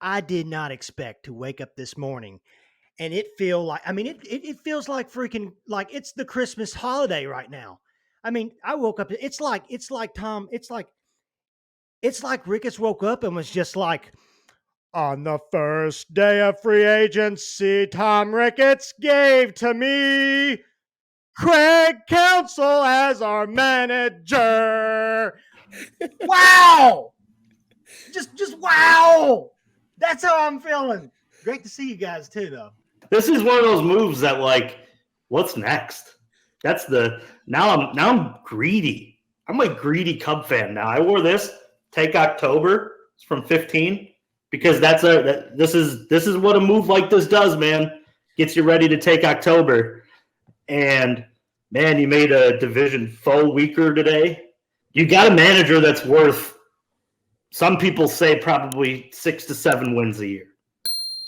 I did not expect to wake up this morning and it feel like, I mean, it feels like freaking, like it's the Christmas holiday right now. I mean, I woke up, it's like Ricketts woke up and was just like, on the first day of free agency, Tom Ricketts gave to me Craig Counsell as our manager. Wow. Just wow. That's how I'm feeling. Great to see you guys too, though. This is one of those moves that, like, what's next? That's the now I'm greedy. I'm a greedy Cub fan now. I wore this take October from 15 because this is what a move like this does, man. Gets you ready to take October. And man, you made a division foe weaker today. You got a manager that's worth, some people say, probably 6 to 7 wins a year.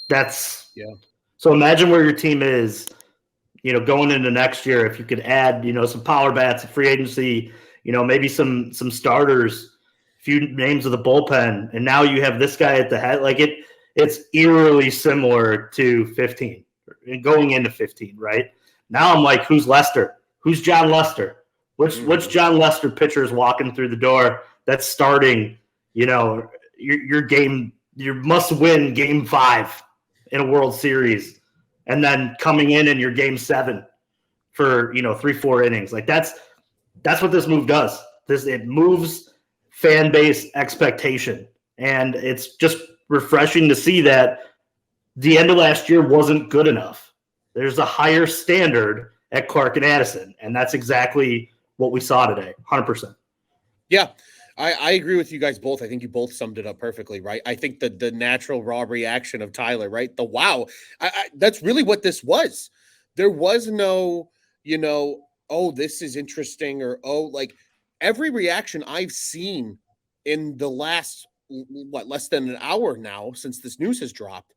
That's So imagine where your team is, going into next year. If you could add, some power bats, a free agency, maybe some starters, a few names of the bullpen, and now you have this guy at the head. Like it's eerily similar to 15, going into 15, right? Now I'm like, who's Lester? Who's John Lester? Which John Lester pitcher is walking through the door that's starting, your game, your must-win Game 5 in a World Series, and then coming in your Game 7 for 3-4 innings. Like that's what this move does. It moves fan base expectation, and it's just refreshing to see that the end of last year wasn't good enough. There's a higher standard at Clark and Addison, and that's exactly what we saw today. 100%. Yeah. I agree with you guys both. I think you both summed it up perfectly, right? I think the natural raw reaction of Tyler, right? The wow. That's really what this was. There was no, oh, this is interesting, or, oh, like every reaction I've seen in the last, less than an hour now since this news has dropped,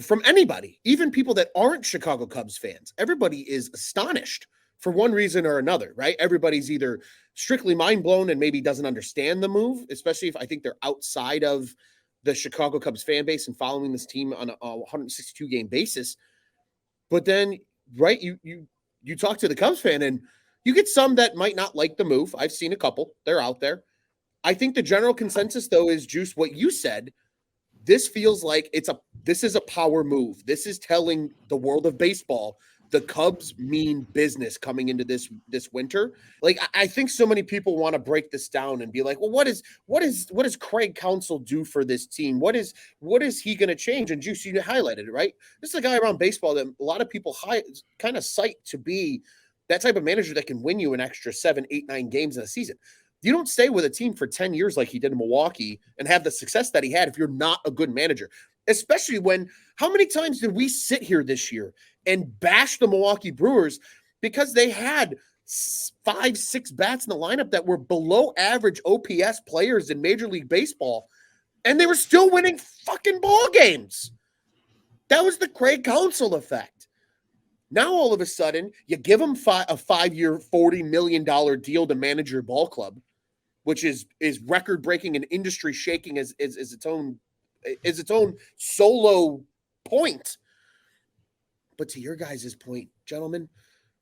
from anybody, even people that aren't Chicago Cubs fans, everybody is astonished for one reason or another, right? Everybody's either strictly mind blown and maybe doesn't understand the move, especially if I think they're outside of the Chicago Cubs fan base and following this team on a 162 game basis. But then, right, you talk to the Cubs fan and you get some that might not like the move. I've seen a couple. They're out there. I think the general consensus, though, is, Juice, what you said. This feels like this is a power move. This is telling the world of baseball the Cubs mean business coming into this winter. Like, I think so many people want to break this down and be like, well, what does Craig Counsell do for this team? What is he going to change? And Juice, you highlighted it, right? This is a guy around baseball that a lot of people kind of cite to be that type of manager that can win you an extra 7, 8, 9 games in a season. You don't stay with a team for 10 years like he did in Milwaukee and have the success that he had if you're not a good manager. Especially when, how many times did we sit here this year and bash the Milwaukee Brewers because they had 5, 6 bats in the lineup that were below average OPS players in Major League Baseball, and they were still winning fucking ball games? That was the Craig Counsell effect. Now, all of a sudden, you give him a 5-year, $40 million deal to manage your ball club, which is record-breaking and industry-shaking as its own solo point. But to your guys' point, gentlemen,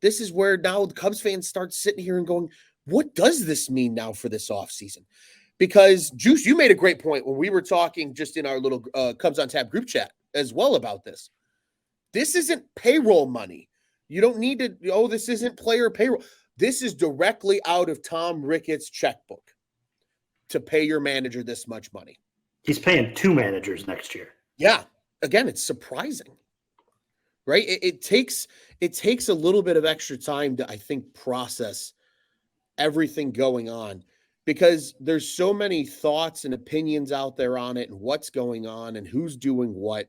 this is where now the Cubs fans start sitting here and going, what does this mean now for this offseason? Because, Juice, you made a great point when we were talking just in our little Cubs on Tap group chat as well about this. This isn't payroll money. You don't need to, this isn't player payroll. This is directly out of Tom Ricketts' checkbook to pay your manager this much money. He's paying 2 managers next year. Yeah. Again, it's surprising, right? It takes a little bit of extra time to, I think, process everything going on, because there's so many thoughts and opinions out there on it and what's going on and who's doing what.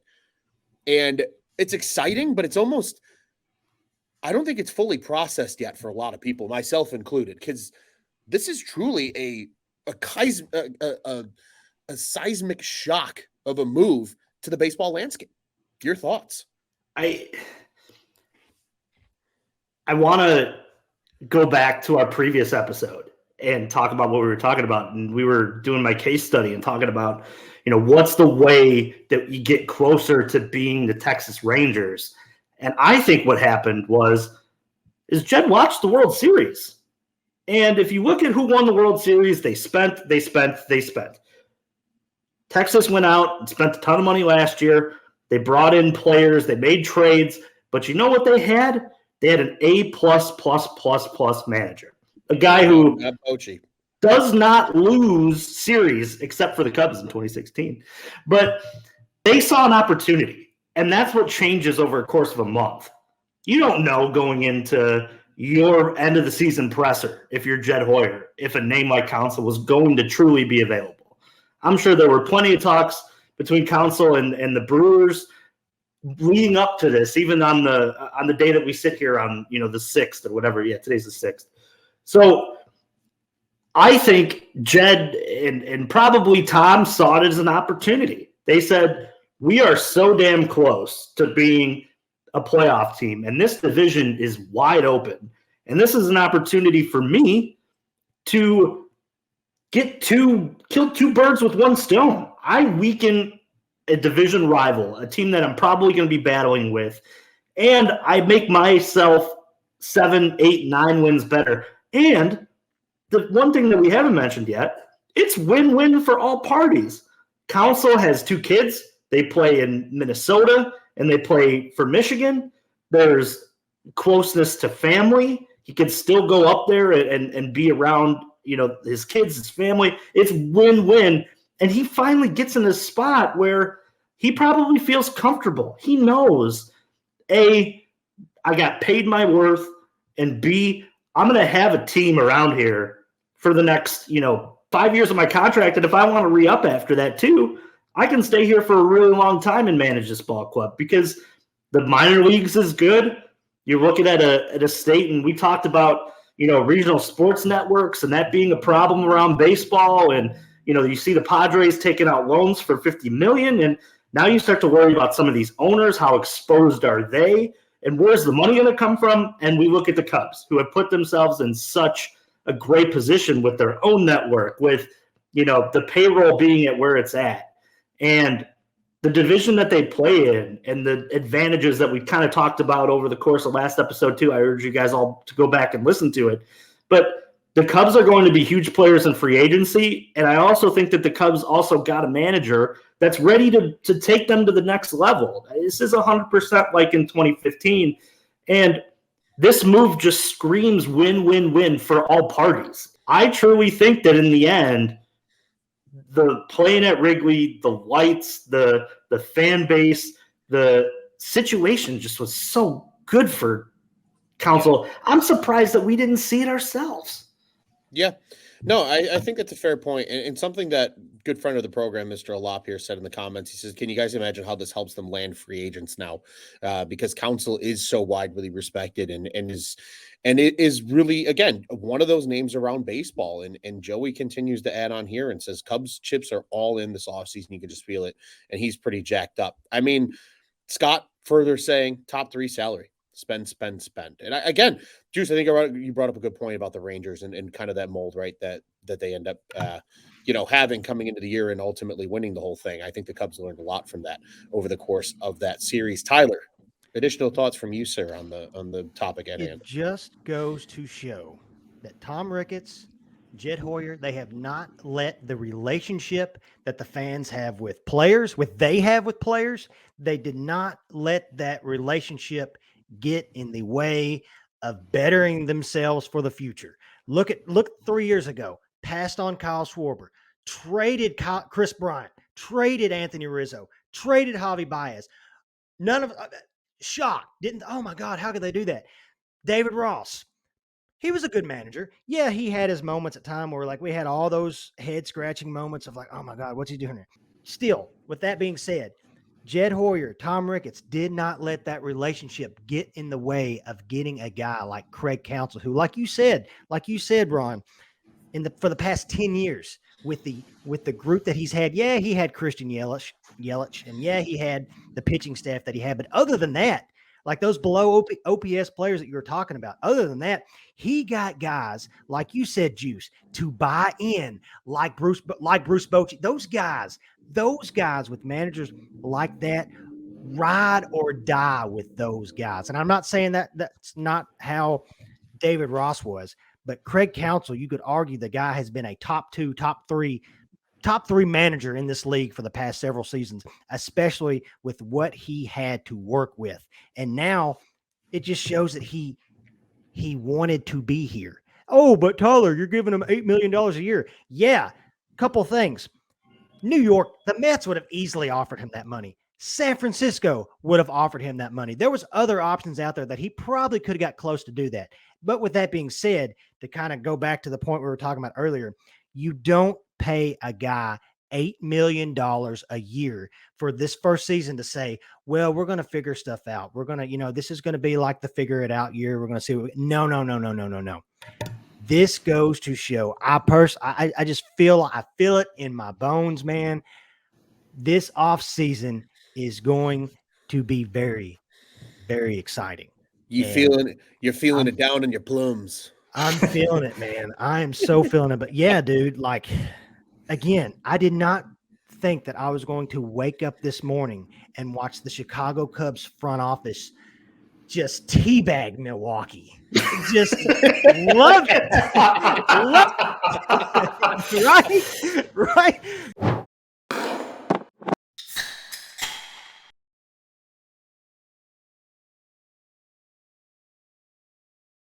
And it's exciting, but it's almost, I don't think it's fully processed yet for a lot of people, myself included, because this is truly a seismic shock of a move to the baseball landscape. Your thoughts? I want to go back to our previous episode and talk about what we were talking about. And we were doing my case study and talking about, what's the way that you get closer to being the Texas Rangers. And I think what happened is Jed watched the World Series. And if you look at who won the World Series, they spent. Texas went out and spent a ton of money last year. They brought in players. They made trades. But you know what they had? They had an A+++ manager. A guy who does not lose series except for the Cubs in 2016. But they saw an opportunity, and that's what changes over a course of a month. You don't know going into your end of the season presser, if you're Jed Hoyer, if a name like Counsell was going to truly be available. I'm sure there were plenty of talks between Counsell and the Brewers leading up to this, even on the day that we sit here on, the 6th or whatever. Yeah, today's the 6th. So I think Jed and probably Tom saw it as an opportunity. They said, we are so damn close to being a playoff team, and this division is wide open. And this is an opportunity for me to kill two birds with one stone. I weaken a division rival, a team that I'm probably going to be battling with, and I make myself 7, 8, 9 wins better. And the one thing that we haven't mentioned yet, it's win-win for all parties. Counsell has 2 kids. They play in Minnesota, and they play for Michigan. There's closeness to family. He can still go up there and be around, his kids, his family. It's win-win. And he finally gets in a spot where he probably feels comfortable. He knows, A, I got paid my worth, and B, I'm going to have a team around here for the next, 5 years of my contract. And if I want to re-up after that too, I can stay here for a really long time and manage this ball club, because the minor leagues is good. You're looking at a state, and we talked about, regional sports networks and that being a problem around baseball. And, you see the Padres taking out loans for $50 million. And now you start to worry about some of these owners. How exposed are they? And where's the money going to come from? And we look at the Cubs, who have put themselves in such a great position with their own network, with, the payroll being at where it's at. And the division that they play in and the advantages that we kind of talked about over the course of last episode too. I urge you guys all to go back and listen to it. But the Cubs are going to be huge players in free agency. And I also think that the Cubs also got a manager that's ready to take them to the next level. This is 100% like in 2015. And this move just screams win-win-win for all parties. I truly think that in the end, the playing at Wrigley, the lights, the fan base, the situation just was so good for Counsell. I'm surprised that we didn't see it ourselves. Yeah. No, I think that's a fair point. And something that good friend of the program, Mr. Alop here, said in the comments, he says, can you guys imagine how this helps them land free agents now? Because Counsell is so widely respected and it is really, again, one of those names around baseball. And Joey continues to add on here and says Cubs chips are all in this offseason. You can just feel it. And he's pretty jacked up. I mean, Scott further saying top 3 salary. Spend. And again, Juice, I think you brought up a good point about the Rangers and kind of that mold, right? That they end up, having coming into the year and ultimately winning the whole thing. I think the Cubs learned a lot from that over the course of that series. Tyler, additional thoughts from you, sir, on the topic at hand. It just goes to show that Tom Ricketts, Jed Hoyer, they have not let the relationship that the fans have with players, they did not let that relationship get in the way of bettering themselves for the future. Look 3 years ago, passed on Kyle Schwarber, traded Chris Bryant, traded Anthony Rizzo, traded Javi Baez. None of shocked. Oh my God, how could they do that? David Ross, he was a good manager. Yeah, he had his moments at time where we had all those head scratching moments of oh my God, what's he doing here? Still, with that being said, Jed Hoyer, Tom Ricketts did not let that relationship get in the way of getting a guy like Craig Counsell, who, like you said, Ron, for the past 10 years with the group that he's had. Yeah, he had Christian Yelich, and yeah, he had the pitching staff that he had. But other than that, like those below OPS players that you were talking about. Other than that, he got guys like you said, Juice, to buy in, like Bruce Bochy. Those guys with managers like that, ride or die with those guys. And I'm not saying that that's not how David Ross was, but Craig Counsell, you could argue the guy has been a top three manager in this league for the past several seasons, especially with what he had to work with. And now it just shows that he wanted to be here. Oh, but Tyler, you're giving him $8 million a year. Yeah. Couple things. New York, the Mets would have easily offered him that money. San Francisco would have offered him that money. There was other options out there that he probably could have got close to do that. But with that being said, to kind of go back to the point we were talking about earlier, you don't pay a guy $8 million a year for this first season to say, well, we're going to figure stuff out. We're going to, this is going to be like the figure it out year. We're going to see. No. This goes to show, I just feel it in my bones, man. This offseason is going to be very, very exciting. You're feeling it down in your plums. I'm feeling it, man. I am so feeling it. But yeah, dude, like, again, I did not think that I was going to wake up this morning and watch the Chicago Cubs front office just teabag Milwaukee. Just love it. Love it. Right?